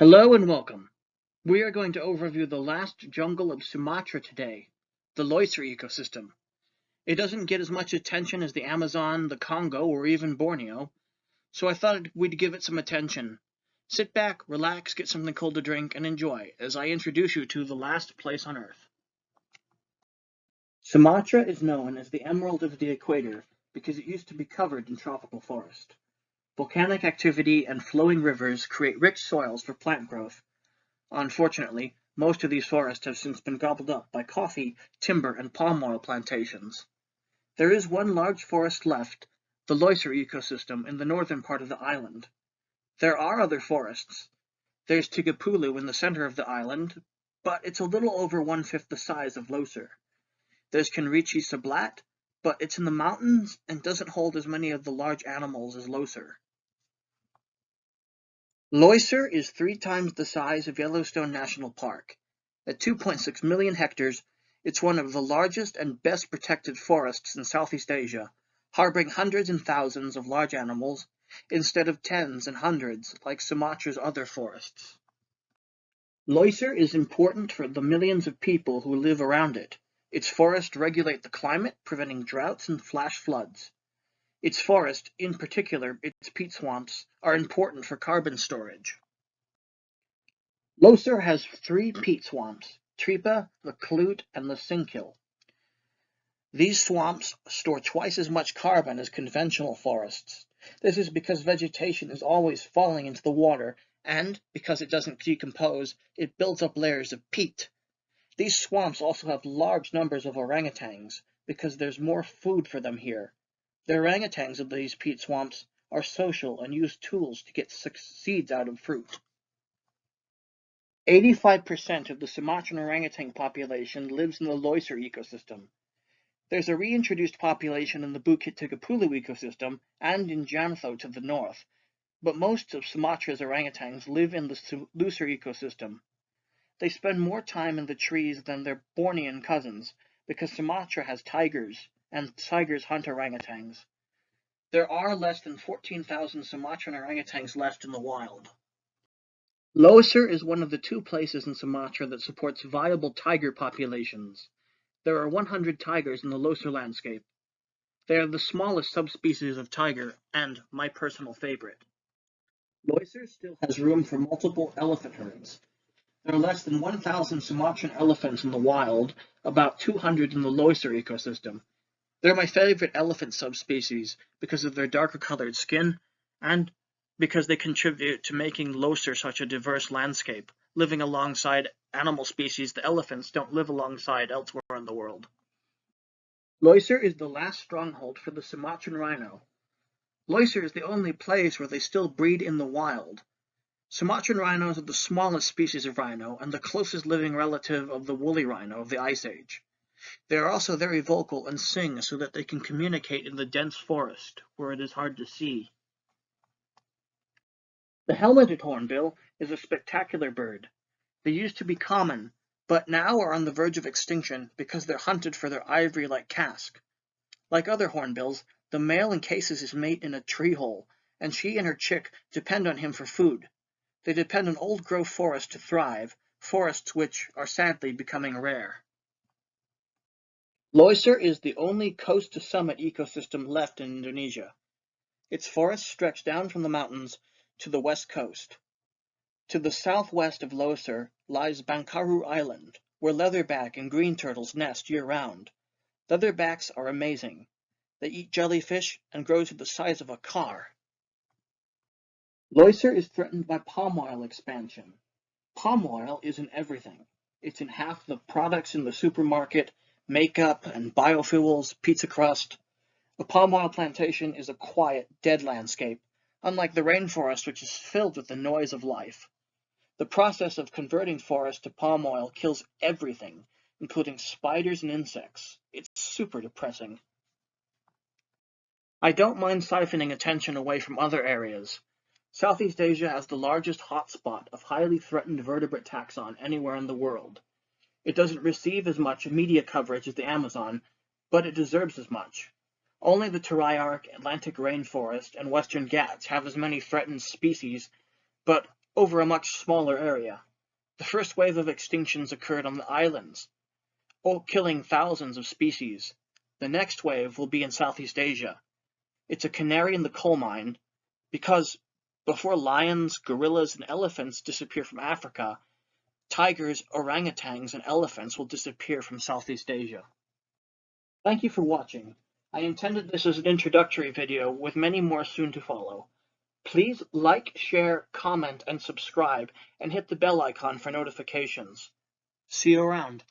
Hello and welcome. We are going to overview the last jungle of Sumatra today, the Leuser ecosystem. It doesn't get as much attention as the Amazon, the Congo, or even Borneo, so I thought we'd give it some attention. Sit back, relax, get something cold to drink, and enjoy as I introduce you to the last place on Earth. Sumatra is known as the Emerald of the Equator because it used to be covered in tropical forest. Volcanic activity and flowing rivers create rich soils for plant growth. Unfortunately, most of these forests have since been gobbled up by coffee, timber, and palm oil plantations. There is one large forest left, the Leuser ecosystem in the northern part of the island. There are other forests. There's Tigapulu in the center of the island, but it's a little over one-fifth the size of Leuser. There's Kenrichi Sablat, but it's in the mountains and doesn't hold as many of the large animals as Leuser. Leuser is 3 times the size of Yellowstone National Park. At 2.6 million hectares, it's one of the largest and best protected forests in Southeast Asia, harboring hundreds and thousands of large animals instead of tens and hundreds like Sumatra's other forests. Leuser is important for the millions of people who live around it. Its forests regulate the climate, preventing droughts and flash floods. Its forest, in particular its peat swamps, are important for carbon storage. Leuser has 3 peat swamps, Tripa, the Klute, and the Sinkil. These swamps store twice as much carbon as conventional forests. This is because vegetation is always falling into the water, and because it doesn't decompose, it builds up layers of peat. These swamps also have large numbers of orangutans, because there's more food for them here. The orangutans of these peat swamps are social and use tools to get seeds out of fruit. 85% of the Sumatran orangutan population lives in the Leuser ecosystem. There's a reintroduced population in the Bukit Tigapulu ecosystem and in Jamtho to the north, but most of Sumatra's orangutans live in the Leuser ecosystem. They spend more time in the trees than their Bornean cousins, because Sumatra has tigers, and tigers hunt orangutans. There are less than 14,000 Sumatran orangutans left in the wild. Leuser is one of the 2 places in Sumatra that supports viable tiger populations. There are 100 tigers in the Leuser landscape. They are the smallest subspecies of tiger and my personal favorite. Leuser still has room for multiple elephant herds. There are less than 1,000 Sumatran elephants in the wild, about 200 in the Leuser ecosystem. They're my favorite elephant subspecies because of their darker colored skin and because they contribute to making Leuser such a diverse landscape, living alongside animal species the elephants don't live alongside elsewhere in the world. Leuser is the last stronghold for the Sumatran rhino. Leuser is the only place where they still breed in the wild. Sumatran rhinos are the smallest species of rhino and the closest living relative of the woolly rhino of the Ice Age. They are also very vocal and sing so that they can communicate in the dense forest, where it is hard to see. The helmeted hornbill is a spectacular bird. They used to be common, but now are on the verge of extinction because they're hunted for their ivory-like casque. Like other hornbills, the male encases his mate in a tree hole, and she and her chick depend on him for food. They depend on old-growth forests to thrive, forests which are sadly becoming rare. Leuser is the only coast-to-summit ecosystem left in Indonesia. Its forests stretch down from the mountains to the west coast. To the southwest of Leuser lies Bangkaru Island, where leatherback and green turtles nest year-round. Leatherbacks are amazing. They eat jellyfish and grow to the size of a car. Leuser is threatened by palm oil expansion. Palm oil is in everything. It's in half the products in the supermarket, makeup and biofuels, pizza crust. A palm oil plantation is a quiet, dead landscape, unlike the rainforest which is filled with the noise of life. The process of converting forest to palm oil kills everything, including spiders and insects. It's super depressing. I don't mind siphoning attention away from other areas. Southeast Asia has the largest hotspot of highly threatened vertebrate taxon anywhere in the world. It doesn't receive as much media coverage as the Amazon, but it deserves as much. Only the Terrayark, Atlantic rainforest, and Western Ghats have as many threatened species, but over a much smaller area. The first wave of extinctions occurred on the islands, killing thousands of species. The next wave will be in Southeast Asia. It's a canary in the coal mine because before lions, gorillas, and elephants disappear from Africa, tigers, orangutans, and elephants will disappear from Southeast Asia. Thank you for watching. I intended this as an introductory video with many more soon to follow. Please like, share, comment, and subscribe, and hit the bell icon for notifications. See you around.